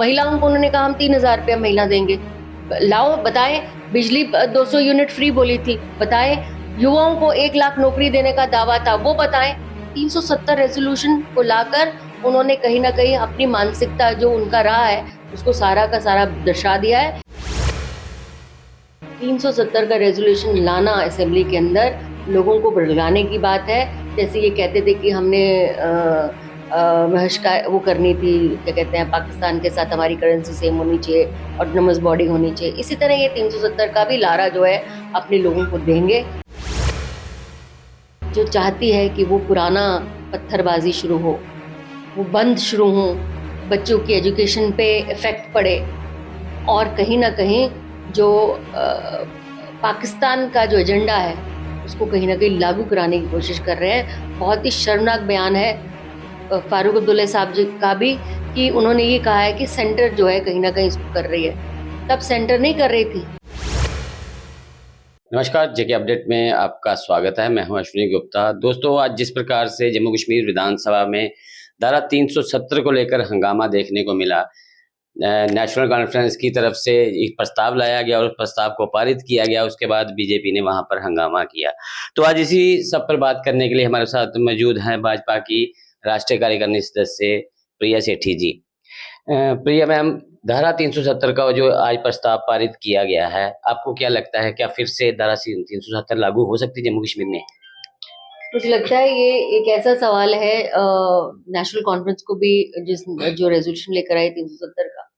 महिलाओं को उन्होंने कहा हम 3,000 रुपया महीना देंगे। लाओ बताएं, बिजली 200 यूनिट फ्री बोली थी, बताएं। युवाओं को 1 लाख नौकरी देने का दावा था, वो बताएं। 370 रेजोल्यूशन को लाकर उन्होंने कहीं ना कहीं अपनी मानसिकता जो उनका रहा है उसको सारा का सारा दर्शा दिया है। 370 का रेजोल्यूशन लाना असेंबली के अंदर लोगों को भड़काने की बात है। जैसे ये कहते थे कि हमने बहिष्कार वो करनी थी, क्या कहते हैं, पाकिस्तान के साथ हमारी करेंसी सेम होनी चाहिए, ऑटोनमस बॉडी होनी चाहिए। इसी तरह ये 370 का भी लारा जो है अपने लोगों को देंगे। जो चाहती है कि वो पुराना पत्थरबाजी शुरू हो, वो बंद शुरू हो, बच्चों की एजुकेशन पे इफ़ेक्ट पड़े और कहीं ना कहीं जो पाकिस्तान का जो एजेंडा है उसको कहीं ना कहीं लागू कराने की कोशिश कर रहे हैं। बहुत ही शर्मनाक बयान है फारूक अब्दुल्ला साहब जी का भी कि उन्होंने ये कहा है कि सेंटर जो है कहीं ना कहीं इसको कर रही है, तब सेंटर नहीं कर रही थी। नमस्कार, जेके अपडेट में आपका स्वागत है। मैं हूं अश्विनी गुप्ता। दोस्तों, आज जिस प्रकार से जम्मू कश्मीर विधानसभा में धारा 370 को लेकर हंगामा देखने को मिला, नेशनल कॉन्फ्रेंस की तरफ से एक प्रस्ताव लाया गया और उस प्रस्ताव को पारित किया गया। उसके बाद बीजेपी ने वहां पर हंगामा किया। तो आज इसी सब पर बात करने के लिए हमारे साथ मौजूद हैं भाजपा की राष्ट्रीय कार्यकारिणी सदस्य प्रिया सेठी जी। प्रिया मैम, धारा 370 का जो आज प्रस्ताव पारित किया गया है, आपको क्या लगता है, क्या फिर से धारा 370 लागू हो सकती है जम्मू कश्मीर में? मुझे लगता है ये एक ऐसा सवाल है, नेशनल कॉन्फ्रेंस को भी जो रेजोल्यूशन लेकर आए 370 का,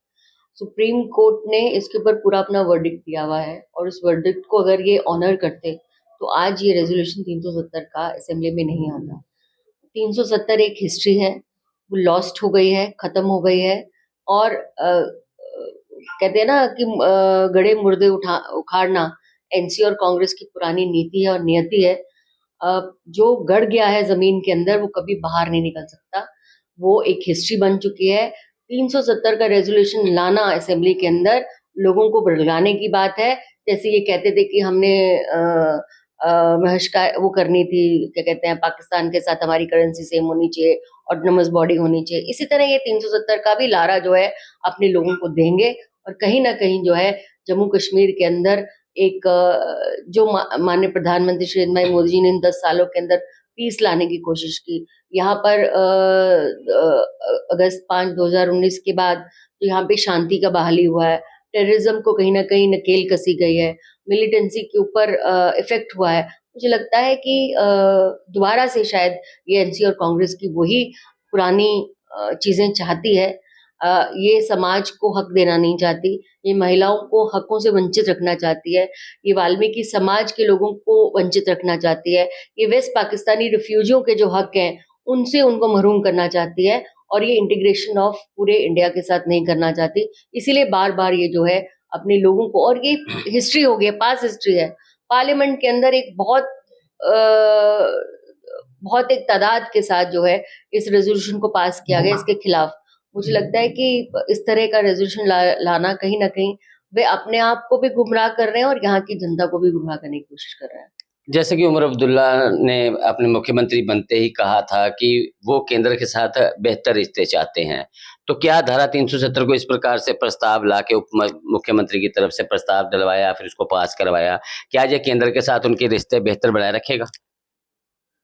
सुप्रीम कोर्ट ने इसके ऊपर पूरा अपना वर्डिक्ट दिया हुआ है और उस वर्डिक्ट को अगर ये ऑनर करते तो आज ये रेजोल्यूशन 370 का असेंबली में नहीं आता। 370 एक हिस्ट्री है, वो लॉस्ट हो गई है, खत्म हो गई है। और कहते हैं ना कि गड़े मुर्दे उखाड़ना एनसी और कांग्रेस की पुरानी नीति है और नियति है। जो गड़ गया है जमीन के अंदर वो कभी बाहर नहीं निकल सकता, वो एक हिस्ट्री बन चुकी है। 370 का रेजोल्यूशन लाना असेंबली के अंदर लोगों को भड़काने की बात है। जैसे ये कहते थे कि हमने बहिष्कार वो करनी थी, क्या कहते हैं, पाकिस्तान के साथ हमारी करेंसी सेम होनी चाहिए, ऑटोनमस बॉडी होनी चाहिए। इसी तरह ये 370 का भी लारा जो है अपने लोगों को देंगे और कहीं ना कहीं जो है जम्मू कश्मीर के अंदर एक जो माननीय प्रधानमंत्री श्री नरेंद्र मोदी जी ने इन 10 सालों के अंदर पीस लाने की कोशिश की। यहाँ पर अगस्त 5 2019 के बाद जो यहाँ पे शांति का बहाली हुआ है, टेररिज्म को कहीं ना कहीं नकेल कसी गई है, मिलिटेंसी के ऊपर इफेक्ट हुआ है। मुझे लगता है कि दोबारा से शायद ये एनसी और कांग्रेस की वही पुरानी चीजें चाहती है। ये समाज को हक देना नहीं चाहती, ये महिलाओं को हकों से वंचित रखना चाहती है, ये वाल्मीकि समाज के लोगों को वंचित रखना चाहती है, ये वेस्ट पाकिस्तानी रिफ्यूजियों के जो हक हैं उनसे उनको महरूम करना चाहती है और ये इंटीग्रेशन ऑफ पूरे इंडिया के साथ नहीं करना चाहती। इसीलिए बार बार ये जो है अपने लोगों को, और ये हिस्ट्री हो गई, पास हिस्ट्री है। पार्लियामेंट के अंदर एक बहुत एक तादाद के साथ जो है इस रेजोल्यूशन को पास किया गया इसके खिलाफ। मुझे लगता है कि इस तरह का रेजोल्यूशन लाना कहीं ना कहीं वे अपने आप को भी गुमराह कर रहे हैं और यहाँ की जनता को भी गुमराह करने की कोशिश कर रहे हैं। जैसे कि उमर अब्दुल्ला ने अपने मुख्यमंत्री बनते ही कहा था कि वो केंद्र के साथ बेहतर रिश्ते चाहते हैं, तो क्या धारा 370 को इस प्रकार से प्रस्ताव लाके उप मुख्यमंत्री की तरफ से प्रस्ताव डलवाया, फिर उसको पास करवाया, क्या ये केंद्र के साथ उनके रिश्ते बेहतर बनाए रखेगा?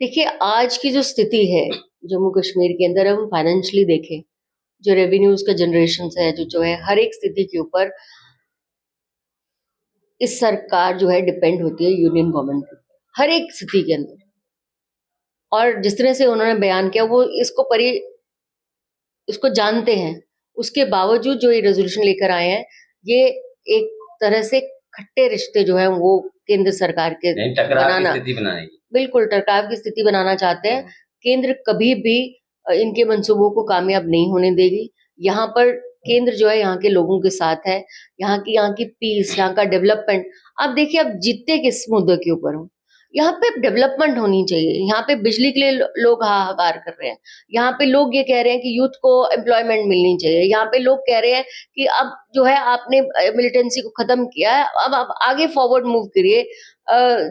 देखिए, आज की जो स्थिति है जम्मू कश्मीर के अंदर, हम फाइनेंशियली देखें, जो रेवेन्यूज का जनरेशन है, जो है, हर एक स्थिति के ऊपर इस सरकार जो है डिपेंड होती है यूनियन गवर्नमेंट के ऊपर, हर एक स्थिति के अंदर। और जिस तरह से उन्होंने बयान किया वो इसको जानते हैं, उसके बावजूद जो ये रेजोल्यूशन लेकर आए हैं, ये एक तरह से खट्टे रिश्ते जो है वो केंद्र सरकार के बनाना, बिल्कुल टकराव की स्थिति बनाना चाहते हैं। केंद्र कभी भी इनके मंसूबों को कामयाब नहीं होने देगी। यहाँ पर केंद्र जो है यहाँ के लोगों के साथ है, यहाँ की पीस, यहाँ का डेवलपमेंट। अब देखिए, अब जीतते किस मुद्दे के ऊपर हो, यहाँ पे डेवलपमेंट होनी चाहिए। यहाँ पे बिजली के लिए लोग हाहाकार कर रहे हैं, यहाँ पे लोग ये कह रहे हैं कि यूथ को एम्प्लॉयमेंट मिलनी चाहिए, यहाँ पे लोग कह रहे हैं कि अब जो है आपने मिलिटेंसी को खत्म किया है, अब आप आगे फॉरवर्ड मूव करिए,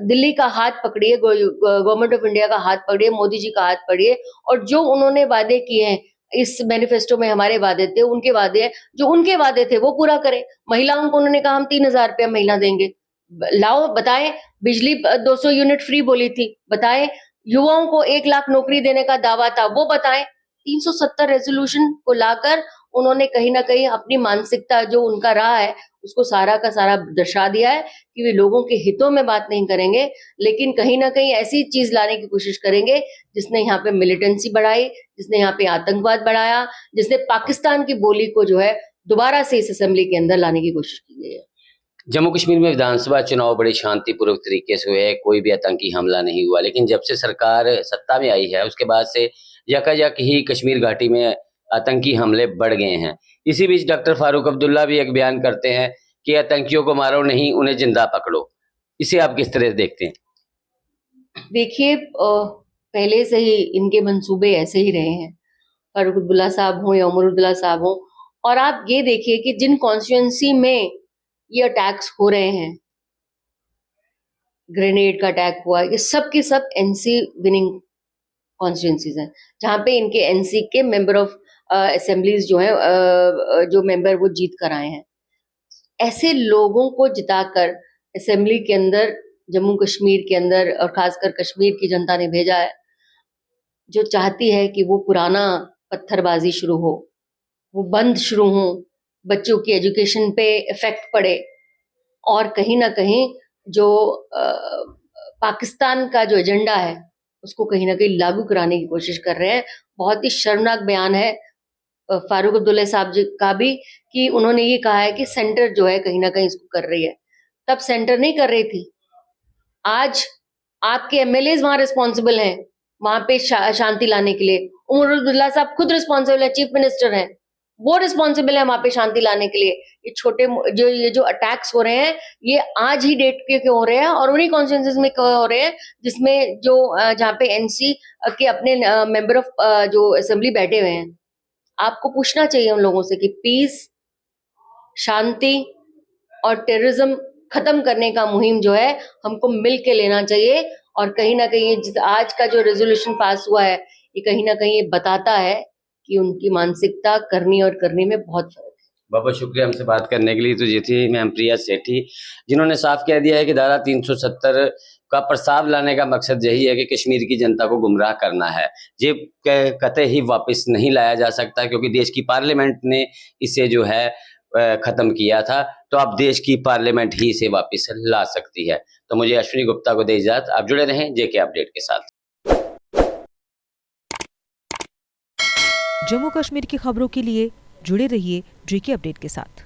दिल्ली का हाथ पकड़िए, गवर्नमेंट ऑफ इंडिया का हाथ पकड़िए, मोदी जी का हाथ पकड़िए और जो उन्होंने वादे किए हैं इस मैनिफेस्टो में हमारे वादे थे, उनके वादे हैं, जो उनके वादे थे वो पूरा करें। महिलाओं को उन्होंने कहा हम 3,000 रुपया महीना देंगे, लाओ बताएं। बिजली 200 यूनिट फ्री बोली थी, बताएं। युवाओं को 1 लाख नौकरी देने का दावा था, वो बताएं। 370 रेजोल्यूशन को लाकर उन्होंने कहीं ना कहीं अपनी मानसिकता जो उनका रहा है उसको सारा का सारा दर्शा दिया है कि वे लोगों के हितों में बात नहीं करेंगे, लेकिन कहीं ना कहीं ऐसी चीज लाने की कोशिश करेंगे जिसने यहाँ पे मिलिटेंसी बढ़ाई, जिसने यहाँ पे आतंकवाद बढ़ाया, जिसने पाकिस्तान की बोली को जो है दोबारा से इस असेंबली के अंदर लाने की कोशिश की गई है। जम्मू कश्मीर में विधानसभा चुनाव बड़ी शांतिपूर्वक तरीके से हुए, कोई भी आतंकी हमला नहीं हुआ, लेकिन जब से सरकार सत्ता में आई है उसके बाद से यकायक ही कश्मीर घाटी में आतंकी हमले बढ़ गए हैं। इसी बीच डॉक्टर फारूक अब्दुल्ला भी एक बयान करते हैं कि आतंकियों को मारो नहीं, उन्हें जिंदा पकड़ो। इसे आप किस तरह से देखते हैं? देखिए, पहले से ही इनके मंसूबे ऐसे ही रहे हैं, फारूक अब्दुल्ला साहब हों या उमर अब्दुल्ला साहब हों। और आप ये देखिए कि जिन कॉन्स्टिट्यूंसी में ये अटैक्स हो रहे हैं, ग्रेनेड का अटैक हुआ, ये सब के सब एनसी विनिंग कॉन्स्टिट्यूंसीज हैं, जहाँ पे इनके एनसी के मेंबर ऑफ असेंबलीज जो हैं, जो मेंबर वो जीत कर आए हैं। ऐसे लोगों को जिताकर असेंबली के अंदर, जम्मू कश्मीर के अंदर और खासकर कश्मीर की जनता ने भेजा है, जो चाहती है कि वो पुराना पत्थरबाजी शुरू हो, वो बंद शुरू हो, बच्चों की एजुकेशन पे इफेक्ट पड़े, और कहीं ना कहीं जो पाकिस्तान का जो एजेंडा है उसको कहीं ना कहीं लागू कराने की कोशिश कर रहे हैं। बहुत ही शर्मनाक बयान है फारूक अब्दुल्ला साहब जी का भी, कि उन्होंने ये कहा है कि सेंटर जो है कहीं ना कहीं इसको कर रही है। तब सेंटर नहीं कर रही थी, आज आपके एमएलए वहां रिस्पॉन्सिबल हैं वहां पे शांति लाने के लिए। उमर अब्दुल्ला साहब खुद रिस्पॉन्सिबल है, चीफ मिनिस्टर हैं, वो रिस्पॉन्सिबल है वहां पे शांति लाने के लिए। ये जो अटैक्स हो रहे हैं ये आज ही डेट के हो रहे हैं और उन्हीं कॉन्स्टिट्यूंसीज में हो रहे हैं जिसमें जो जहाँ पे एनसी के अपने मेंबर ऑफ जो असेंबली बैठे हुए हैं। आपको पूछना चाहिए उन लोगों से कि पीस, शांति और टेररिज्म खत्म करने का मुहिम जो है हमको मिल के लेना चाहिए। और कहीं ना कहीं आज का जो रेजोल्यूशन पास हुआ है ये कहीं ना कहीं ये बताता है कि उनकी मानसिकता करनी और करने में बहुत फर्क है। बहुत बहुत शुक्रिया हमसे बात करने के लिए। तो ये थी मैम प्रिया सेठी, जिन्होंने साफ कह दिया है कि धारा 370 का प्रस्ताव लाने का मकसद यही है कि कश्मीर की जनता को गुमराह करना है। ये कतई ही वापस नहीं लाया जा सकता क्योंकि देश की पार्लियामेंट ने इसे जो है खत्म किया था, तो अब देश की पार्लियामेंट ही इसे वापस ला सकती है। तो मुझे अश्विनी गुप्ता को दे इजाजत, आप जुड़े रहें जेके अपडेट के साथ। जम्मू कश्मीर की खबरों के लिए जुड़े रहिए जेके अपडेट के साथ।